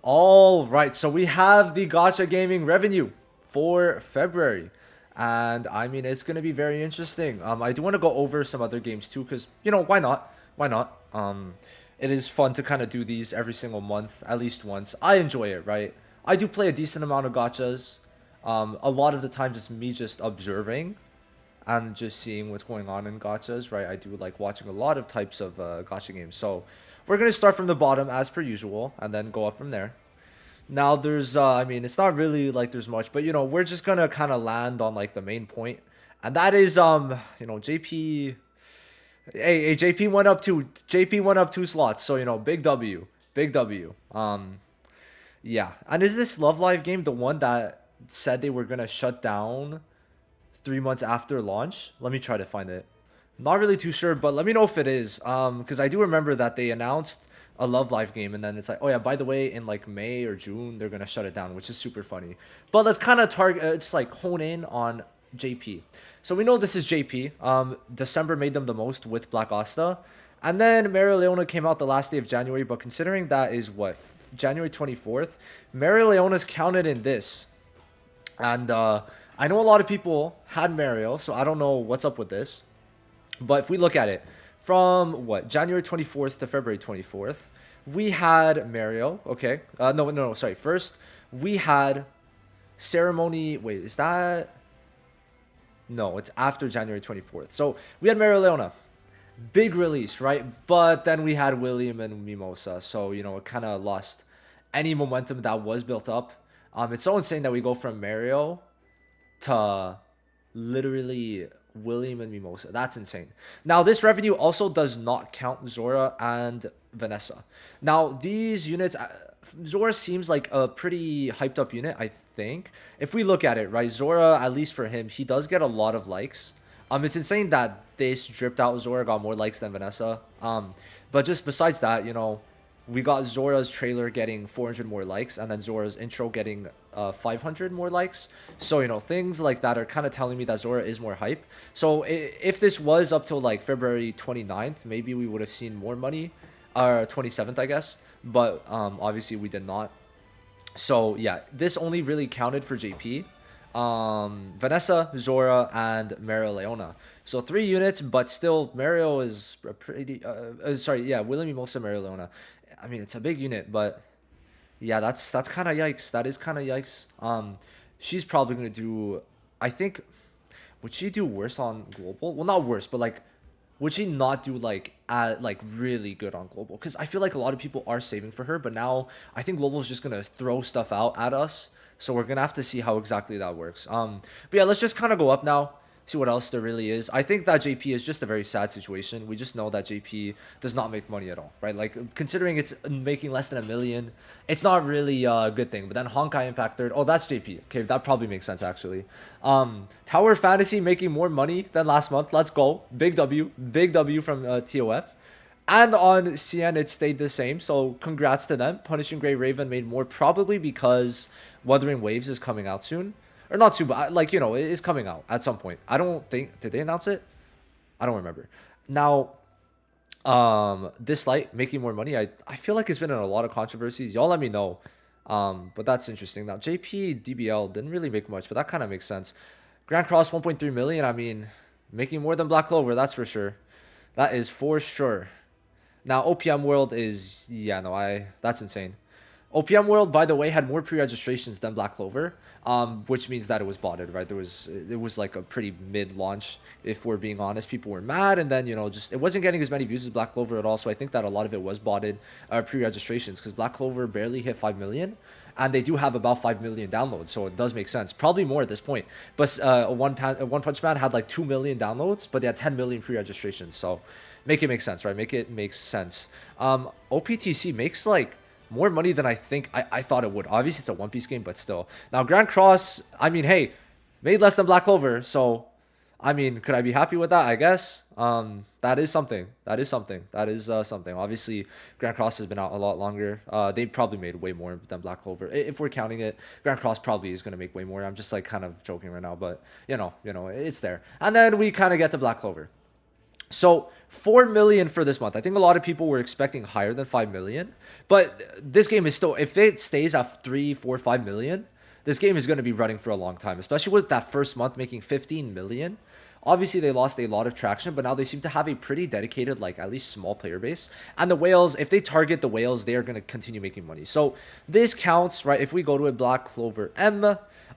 All right, so we have the Gacha gaming revenue for February. And I mean, it's going to be very interesting. I do want to go over some other games too, because, why not? Why not? It is fun to kind of do these every single month, at least once. I enjoy it, right? I do play a decent amount of gachas. A lot of the time, just me just observing and just seeing what's going on in gachas, right? I do like watching a lot of types of gacha games. So we're going to start from the bottom as per usual and then go up from there. Now there's I mean it's not really like there's much, but we're just gonna kind of land on like the main point, and that is JP. Hey, JP went up 2 slots, so big W, big W. Yeah, and is this Love Live game the one that said they were gonna shut down 3 months after launch? Let me try to find it. Not really too sure, but let me know if it is. Because I do remember that they announced a Love Live game, and then it's like, oh yeah, by the way, in like May or June, they're gonna shut it down, which is super funny. But let's kind of target, just like hone in on JP. So we know this is JP. December made them the most with Black Asta, and then Mary Leona came out the last day of January. But considering that is what January 24th, Mary Leona's counted in this, and I know a lot of people had Mario, so I don't know what's up with this. But if we look at it from what January 24th to February 24th, we had Mario. Okay, no, sorry. First, we had ceremony. Wait, is that? No, it's after January 24th. So we had Mario Leona, big release, right? But then we had William and Mimosa, so it kind of lost any momentum that was built up. It's so insane that we go from Mario to literally William and Mimosa. That's insane. Now, this revenue also does not count Zora and Vanessa. Now, these units, Zora seems like a pretty hyped up unit, I think. If we look at it, right, Zora, at least for him, he does get a lot of likes. It's insane that this dripped out Zora got more likes than Vanessa. But just besides that, we got Zora's trailer getting 400 more likes, and then Zora's intro getting 500 more likes. So, things like that are kind of telling me that Zora is more hype. So, if this was up till like February 29th, maybe we would have seen more money, or 27th, I guess. But obviously, we did not. So, yeah, this only really counted for JP. Vanessa, Zora, and Mario Leona. So 3 units, but still Mario is a pretty. Sorry, yeah, William Mimosa, Mario Leona. I mean, it's a big unit, but yeah, that's kind of yikes. That is kind of yikes. She's probably gonna do. I think. Would she do worse on global? Well, not worse, but like, would she not do like really good on global? Because I feel like a lot of people are saving for her, but now I think global is just gonna throw stuff out at us. So we're gonna have to see how exactly that works. But yeah, let's just kind of go up now. See what else there really is. I think that JP is just a very sad situation. We just know that JP does not make money at all, right? Like, considering it's making less than 1 million, it's not really a good thing. But then Honkai Impact third. Oh, that's JP. Okay, that probably makes sense, actually. Tower Fantasy making more money than last month. Let's go. Big W. Big W from TOF. And on CN, it stayed the same. So congrats to them. Punishing Grey Raven made more, probably because Wuthering Waves is coming out soon. Or not soon, but like, it is coming out at some point. I don't think, did they announce it? I don't remember. Now, this light making more money, I feel like it's been in a lot of controversies. Y'all let me know. But that's interesting. Now, JP DBL didn't really make much, but that kind of makes sense. Grand Cross 1.3 million. I mean, making more than Black Clover, that's for sure. That is for sure. Now, OPM World is, yeah, no, that's insane. OPM World, by the way, had more pre-registrations than Black Clover, which means that it was botted, right? It was like a pretty mid-launch, if we're being honest. People were mad, and then, just, it wasn't getting as many views as Black Clover at all, so I think that a lot of it was botted pre-registrations, because Black Clover barely hit 5 million, and they do have about 5 million downloads, so it does make sense. Probably more at this point. But One Punch Man had like 2 million downloads, but they had 10 million pre-registrations, so make it make sense, right? Make it make sense. OPTC makes like more money than I think I thought it would. Obviously, it's a One Piece game, but still. Now, Grand Cross, I mean, hey, made less than Black Clover, so, I mean, could I be happy with that? I guess. That is something. That is something. That is something. Obviously, Grand Cross has been out a lot longer. They probably made way more than Black Clover. If we're counting it, Grand Cross probably is going to make way more. I'm just, like, kind of joking right now, but, it's there. And then we kind of get to Black Clover. So 4 million for this month. I think a lot of people were expecting higher than 5 million, but this game is still, if it stays at 3, 4, 5 million, this game is going to be running for a long time, especially with that first month making 15 million. Obviously, they lost a lot of traction, but now they seem to have a pretty dedicated, like, at least small player base. And the whales, if they target the whales, they are going to continue making money. So this counts, right? If we go to a Black Clover M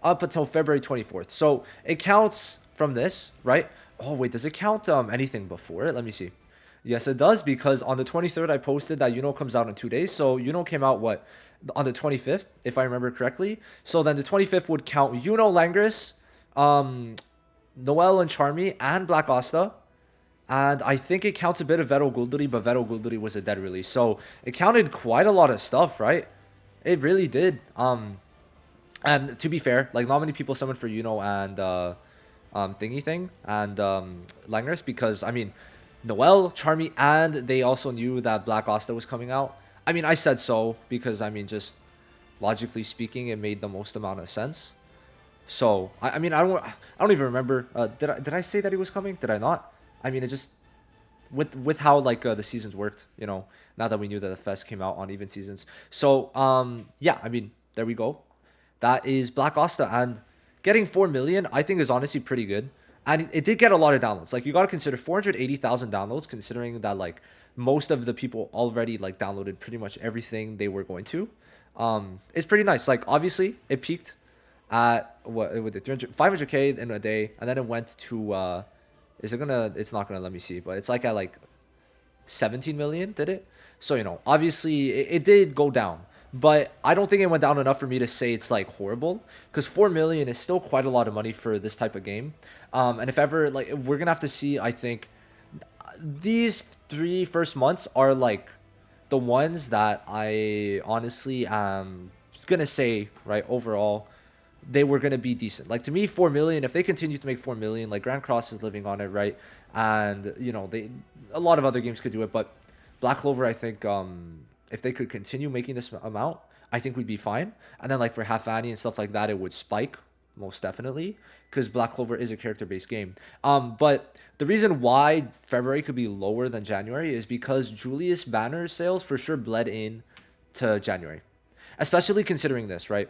up until February 24th. So it counts from this, right? Oh, wait, does it count anything before it? Let me see. Yes, it does, because on the 23rd, I posted that comes out in 2 days. So can out, what, on the 25th, if I remember correctly. So then the 25th would count Langris, Noel and Charmy, and Black Asta. And I think it counts a bit of Vero Gulduri, but Vero Gulduri was a dead release. So it counted quite a lot of stuff, right? It really did. And to be fair, like, not many people summoned for and thingy thing and Langris, because I mean, Noel, Charmy, and they also knew that Black Asta was coming out. I mean, I said so because I mean, just logically speaking, it made the most amount of sense. So I mean, I don't even remember. Did I say that he was coming? Did I not? I mean, it just with how like the seasons worked, now that we knew that the fest came out on even seasons. So yeah, I mean, there we go. That is Black Asta, and getting 4 million, I think, is honestly pretty good. And it did get a lot of downloads. Like, you got to consider 480,000 downloads, considering that, like, most of the people already, like, downloaded pretty much everything they were going to. It's pretty nice. Like, obviously, it peaked at, what, with 500K in a day, and then it went to, it's not gonna let me see, but it's like at, like, 17 million, did it? So, obviously, it did go down. But I don't think it went down enough for me to say it's like horrible, because 4 million is still quite a lot of money for this type of game. And if ever, like, we're gonna have to see, I think these 3 first months are like the ones that I honestly am gonna say, right, overall they were gonna be decent. Like, to me, 4 million, if they continue to make 4 million, like, Grand Cross is living on it, right? And a lot of other games could do it, but Black Clover, I think, if they could continue making this amount, I think we'd be fine. And then, like, for Half Annie and stuff like that, it would spike, most definitely, because Black Clover is a character-based game. But the reason why February could be lower than January is because Julius banner sales for sure bled in to January, especially considering this, right?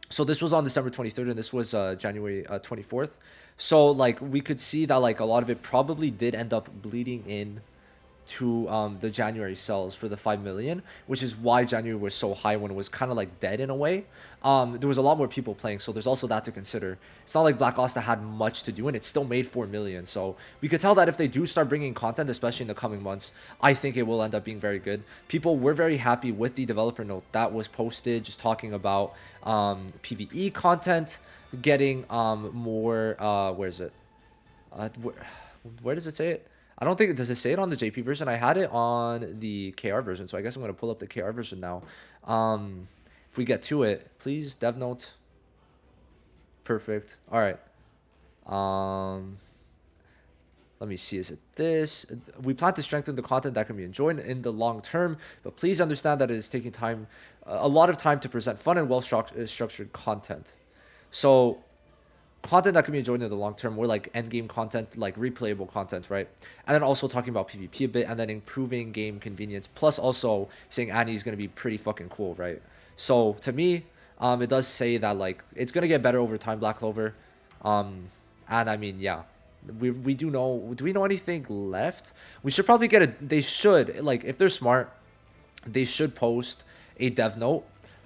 So this was on December 23rd, and this was January 24th. So, like, we could see that, like, a lot of it probably did end up bleeding in to the January sales for the 5 million, which is why January was so high when it was kind of like dead in a way. There was a lot more people playing, so there's also that to consider. It's not like Black Asta had much to do, and it still made 4 million. So we could tell that if they do start bringing content, especially in the coming months, I think it will end up being very good. People were very happy with the developer note that was posted, just talking about PvE content, getting more, where is it? Where does it say it? I don't think, does it say it on the JP version? I had it on the KR version, so I guess I'm going to pull up the KR version now. If we get to it, please, dev note. Perfect. All right. Let me see, is it this? We plan to strengthen the content that can be enjoyed in the long term, but please understand that it is taking time, a lot of time, to present fun and well-structured content. So content that can be enjoyed in the long term, more like end game content, like replayable content, right? And then also talking about PvP a bit, and then improving game convenience, plus also saying Annie is going to be pretty fucking cool, right? So to me, it does say that, like, it's going to get better over time, Black Clover. And I mean, yeah, we do know, do we know anything left? We should probably get a, they should, like, if they're smart, they should post a dev note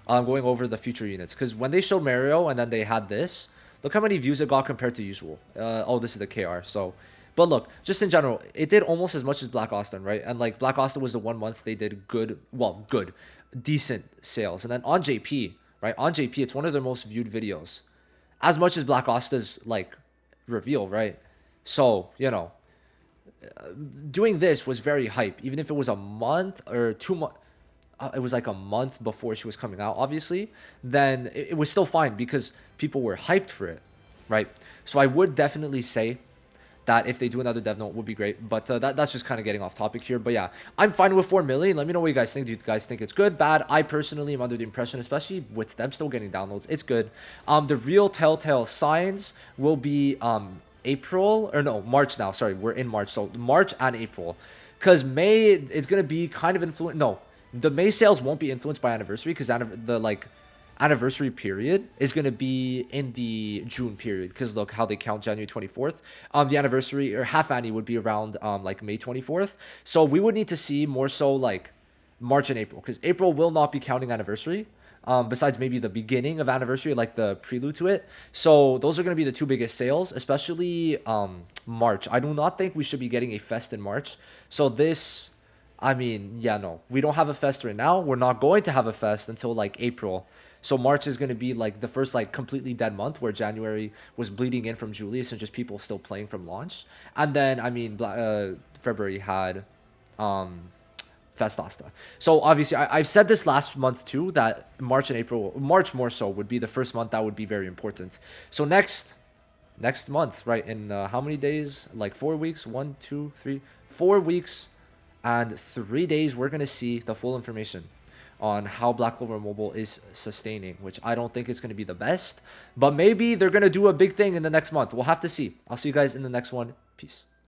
going over the future units, because when they showed Mario and then they had this, look how many views it got compared to usual. Oh, this is the KR. So, but look, just in general, it did almost as much as Black Austin, right? And like Black Austin was the 1 month they did good, well, good, decent sales. And then on JP, right? On JP, it's one of their most viewed videos, as much as Black Asta's like reveal, right? So, doing this was very hype, even if it was a month or 2 months. It was like a month before she was coming out, obviously, then it was still fine because people were hyped for it, right? So I would definitely say that if they do another dev note, would be great. But that's just kind of getting off topic here. But yeah, I'm fine with 4 million. Let me know what you guys think. Do you guys think it's good, bad? I personally am under the impression, especially with them still getting downloads, it's good. The real telltale signs will be April, or no, March now. Sorry, we're in March. So March and April. Because May, it's going to be kind of influenced. No, the May sales won't be influenced by anniversary because the like anniversary period is going to be in the June period because look how they count January 24th. The anniversary or half annie would be around like May 24th. So we would need to see more so like March and April because April will not be counting anniversary. Besides maybe the beginning of anniversary, like the prelude to it. So those are going to be the two biggest sales, especially March. I do not think we should be getting a fest in March. So this, I mean, yeah, no, we don't have a fest right now. We're not going to have a fest until like April. So March is going to be like the first like completely dead month where January was bleeding in from Julius and just people still playing from launch. And then, I mean, February had Festasta. So obviously, I've said this last month too that March and April, March more so would be the first month that would be very important. So next month, right? In how many days? Like 4 weeks? 1, 2, 3, 4 weeks and 3 days. We're gonna see the full information on how Black Clover Mobile is sustaining, which I don't think it's gonna be the best, but maybe they're gonna do a big thing in the next month. We'll have to see. I'll see you guys in the next one. Peace.